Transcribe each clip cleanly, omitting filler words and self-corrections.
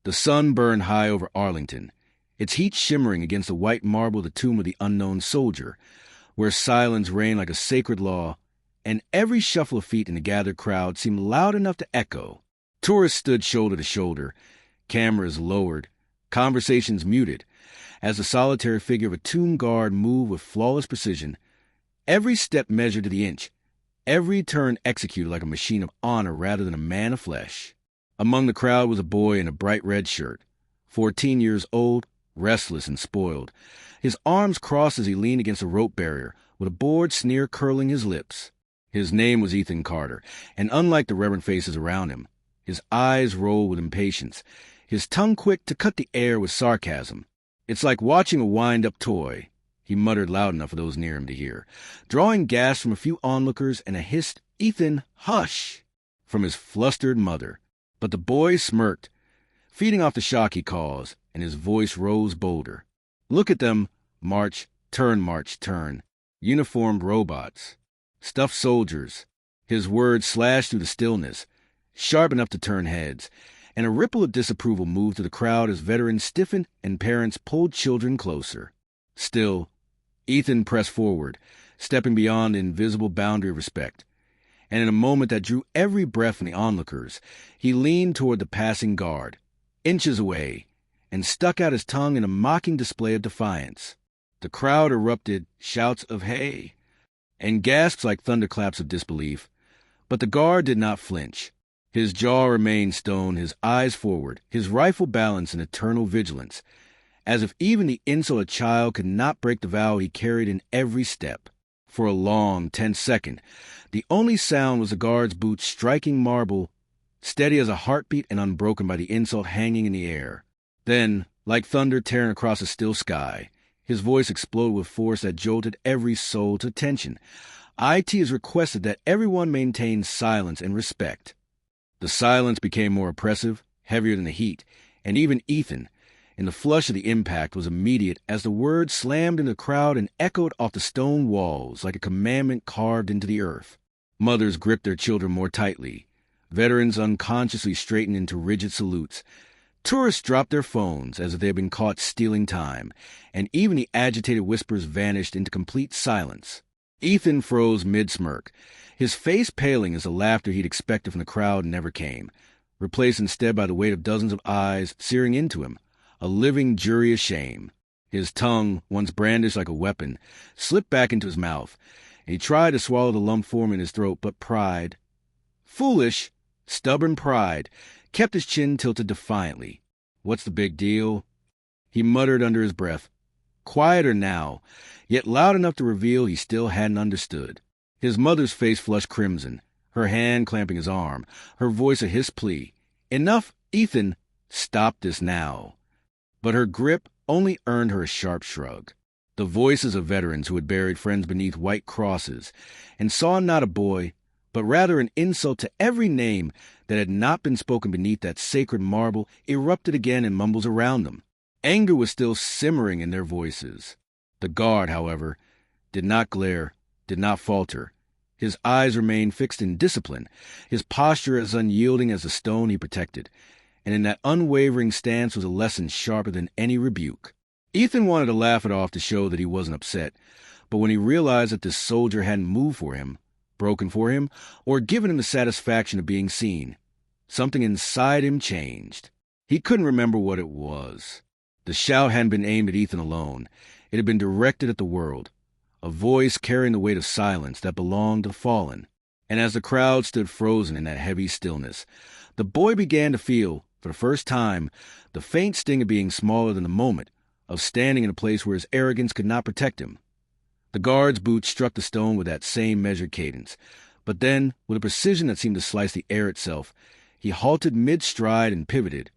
The sun burned high over Arlington, its heat shimmering against the white marble of the tomb of the unknown soldier, where silence reigned like a sacred law, and every shuffle of feet in the gathered crowd seemed loud enough to echo. Tourists stood shoulder to shoulder, cameras lowered, conversations muted, as the solitary figure of a tomb guard moved with flawless precision, every step measured to the inch, every turn executed like a machine of honor rather than a man of flesh. Among the crowd was a boy in a bright red shirt, 14 years old, restless and spoiled, his arms crossed as he leaned against a rope barrier, with a bored sneer curling his lips. His name was Ethan Carter, and unlike the reverent faces around him, his eyes rolled with impatience, his tongue quick to cut the air with sarcasm. "It's like watching a wind-up toy," he muttered loud enough for those near him to hear, drawing gasps from a few onlookers and a hissed, "Ethan, hush!" from his flustered mother. But the boy smirked, feeding off the shock he caused, and his voice rose bolder. "Look at them, march, turn, uniformed robots, stuffed soldiers." His words slashed through the stillness, sharp enough to turn heads, and a ripple of disapproval moved through the crowd as veterans stiffened and parents pulled children closer. Still, Ethan pressed forward, stepping beyond the invisible boundary of respect, and in a moment that drew every breath from the onlookers, he leaned toward the passing guard, inches away, and stuck out his tongue in a mocking display of defiance. The crowd erupted, shouts of "Hey!" and gasps like thunderclaps of disbelief, but the guard did not flinch. His jaw remained stone, his eyes forward, his rifle balanced in eternal vigilance, as if even the insolent child could not break the vow he carried in every step. For a long, tense second, the only sound was the guard's boots striking marble, steady as a heartbeat and unbroken by the insult hanging in the air. Then, like thunder tearing across a still sky, his voice exploded with force that jolted every soul to attention. "IT has requested that everyone maintain silence and respect." The silence became more oppressive, heavier than the heat, and even Ethan, in the flush of the impact, was immediate as the words slammed into the crowd and echoed off the stone walls like a commandment carved into the earth. Mothers gripped their children more tightly. Veterans unconsciously straightened into rigid salutes. Tourists dropped their phones as if they had been caught stealing time, and even the agitated whispers vanished into complete silence. Ethan froze mid-smirk, his face paling as the laughter he'd expected from the crowd never came, replaced instead by the weight of dozens of eyes searing into him, a living jury of shame. His tongue, once brandished like a weapon, slipped back into his mouth, and he tried to swallow the lump forming in his throat, but pride, foolish, stubborn pride, kept his chin tilted defiantly. "What's the big deal?" he muttered under his breath, quieter now, yet loud enough to reveal he still hadn't understood. His mother's face flushed crimson, her hand clamping his arm, her voice a hissed plea. "Enough, Ethan! Stop this now!" But her grip only earned her a sharp shrug. The voices of veterans who had buried friends beneath white crosses and saw not a boy, but rather an insult to every name that had not been spoken beneath that sacred marble erupted again in mumbles around them. Anger was still simmering in their voices. The guard, however, did not glare, did not falter. His eyes remained fixed in discipline, his posture as unyielding as the stone he protected, and in that unwavering stance was a lesson sharper than any rebuke. Ethan wanted to laugh it off to show that he wasn't upset, but when he realized that this soldier hadn't moved for him, broken for him, or given him the satisfaction of being seen, something inside him changed. He couldn't remember what it was. The shout hadn't been aimed at Ethan alone. It had been directed at the world, a voice carrying the weight of silence that belonged to the fallen. And as the crowd stood frozen in that heavy stillness, the boy began to feel, for the first time, the faint sting of being smaller than the moment, of standing in a place where his arrogance could not protect him. The guard's boots struck the stone with that same measured cadence, but then, with a precision that seemed to slice the air itself, he halted mid-stride and pivoted,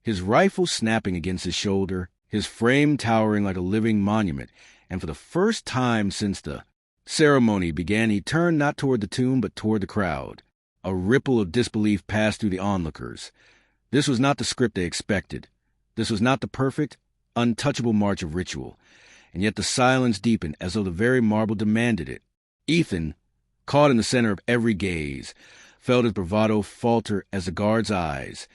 his rifle snapping against his shoulder, his frame towering like a living monument, and for the first time since the ceremony began, he turned not toward the tomb but toward the crowd. A ripple of disbelief passed through the onlookers. This was not the script they expected. This was not the perfect, untouchable march of ritual, and yet the silence deepened as though the very marble demanded it. Ethan, caught in the center of every gaze, felt his bravado falter as the guard's eyes,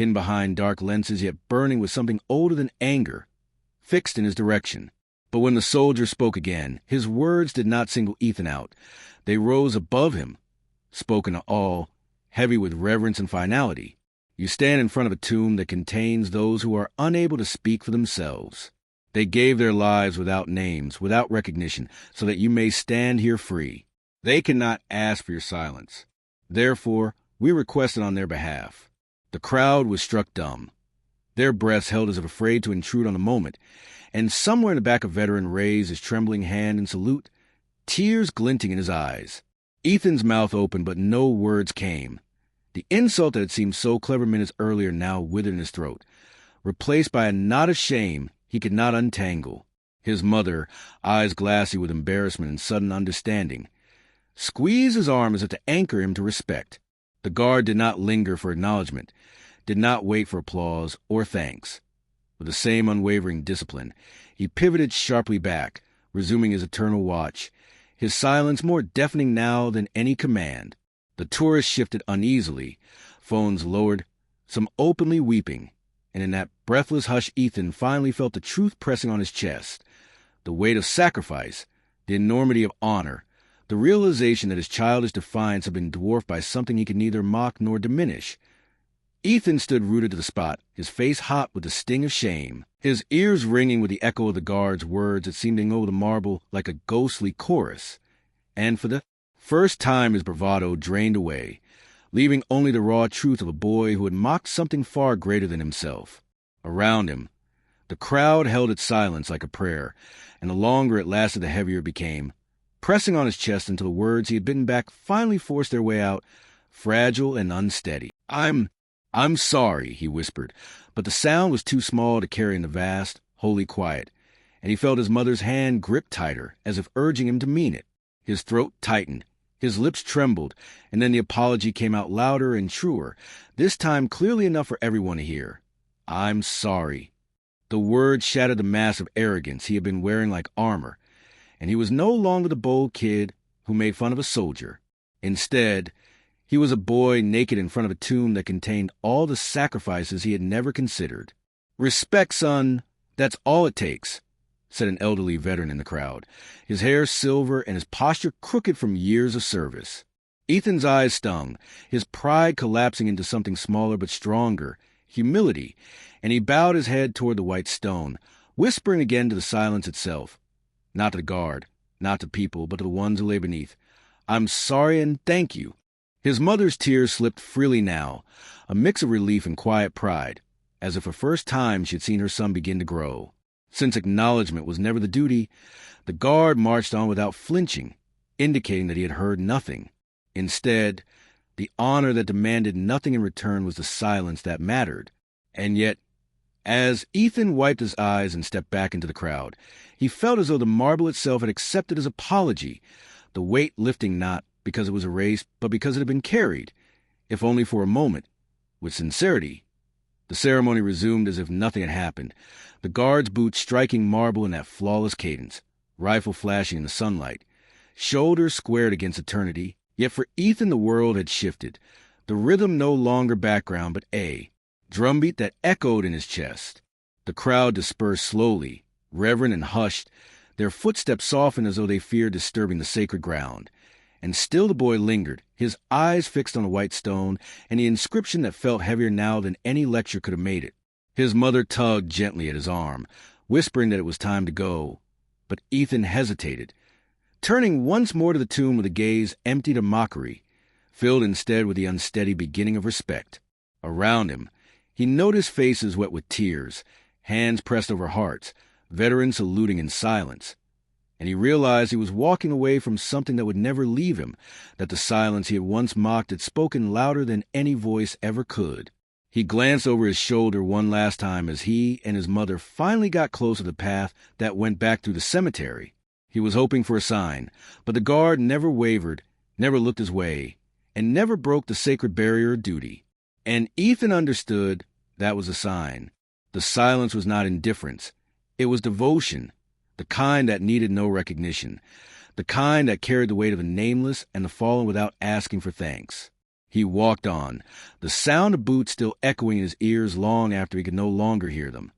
hidden behind dark lenses yet burning with something older than anger, fixed in his direction. But when the soldier spoke again, his words did not single Ethan out. They rose above him, spoken to all, heavy with reverence and finality. You stand in front of a tomb that contains those who are unable to speak for themselves. They gave their lives without names, without recognition, so that you may stand here free. They cannot ask for your silence. Therefore, we request it on their behalf. The crowd was struck dumb. Their breaths held as if afraid to intrude on the moment, and somewhere in the back a veteran raised his trembling hand in salute, tears glinting in his eyes. Ethan's mouth opened, but no words came. The insult that had seemed so clever minutes earlier now withered in his throat, replaced by a knot of shame he could not untangle. His mother, eyes glassy with embarrassment and sudden understanding, squeezed his arm as if to anchor him to respect. The guard did not linger for acknowledgment, did not wait for applause or thanks. With the same unwavering discipline, he pivoted sharply back, resuming his eternal watch, his silence more deafening now than any command. The tourists shifted uneasily, phones lowered, some openly weeping, and in that breathless hush Ethan finally felt the truth pressing on his chest, the weight of sacrifice, the enormity of honor, the realization that his childish defiance had been dwarfed by something he could neither mock nor diminish. Ethan stood rooted to the spot, his face hot with the sting of shame, his ears ringing with the echo of the guard's words that seemed to echo the marble like a ghostly chorus. And for the first time his bravado drained away, leaving only the raw truth of a boy who had mocked something far greater than himself. Around him, the crowd held its silence like a prayer, and the longer it lasted the heavier it became, pressing on his chest until the words he had bitten back finally forced their way out, fragile and unsteady. I'm sorry, he whispered, but the sound was too small to carry in the vast, holy quiet, and he felt his mother's hand grip tighter, as if urging him to mean it. His throat tightened, his lips trembled, and then the apology came out louder and truer, this time clearly enough for everyone to hear. I'm sorry. The word shattered the mask of arrogance he had been wearing like armor, and he was no longer the bold kid who made fun of a soldier. Instead, he was a boy naked in front of a tomb that contained all the sacrifices he had never considered. Respect, son, that's all it takes, said an elderly veteran in the crowd, his hair silver and his posture crooked from years of service. Ethan's eyes stung, his pride collapsing into something smaller but stronger, humility, and he bowed his head toward the white stone, whispering again to the silence itself, not to the guard, not to people, but to the ones who lay beneath. I'm sorry and thank you. His mother's tears slipped freely now, a mix of relief and quiet pride, as if for the first time she had seen her son begin to grow. Since acknowledgment was never the duty, the guard marched on without flinching, indicating that he had heard nothing. Instead, the honor that demanded nothing in return was the silence that mattered. And yet, as Ethan wiped his eyes and stepped back into the crowd, he felt as though the marble itself had accepted his apology, the weight lifting not because it was erased, but because it had been carried, if only for a moment, with sincerity. The ceremony resumed as if nothing had happened, the guard's boots striking marble in that flawless cadence, rifle flashing in the sunlight, shoulders squared against eternity. Yet for Ethan the world had shifted, the rhythm no longer background but a drumbeat that echoed in his chest. The crowd dispersed slowly, reverent and hushed, their footsteps softened as though they feared disturbing the sacred ground. And still the boy lingered, his eyes fixed on the white stone and the inscription that felt heavier now than any lecture could have made it. His mother tugged gently at his arm, whispering that it was time to go. But Ethan hesitated, turning once more to the tomb with a gaze emptied of mockery, filled instead with the unsteady beginning of respect. Around him, he noticed faces wet with tears, hands pressed over hearts, veterans saluting in silence. And he realized he was walking away from something that would never leave him, that the silence he had once mocked had spoken louder than any voice ever could. He glanced over his shoulder one last time as he and his mother finally got close to the path that went back through the cemetery. He was hoping for a sign, but the guard never wavered, never looked his way, and never broke the sacred barrier of duty. And Ethan understood that was a sign. The silence was not indifference. It was devotion. The kind that needed no recognition, the kind that carried the weight of the nameless and the fallen without asking for thanks. He walked on, the sound of boots still echoing in his ears long after he could no longer hear them.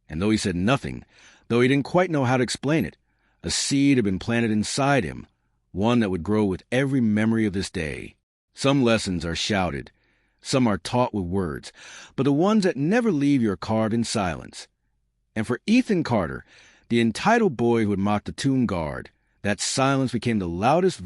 And though he said nothing, though he didn't quite know how to explain it, a seed had been planted inside him, one that would grow with every memory of this day. Some lessons are shouted, some are taught with words, but the ones that never leave you are carved in silence. And for Ethan Carter, the entitled boy who had mocked the tomb guard, that silence became the loudest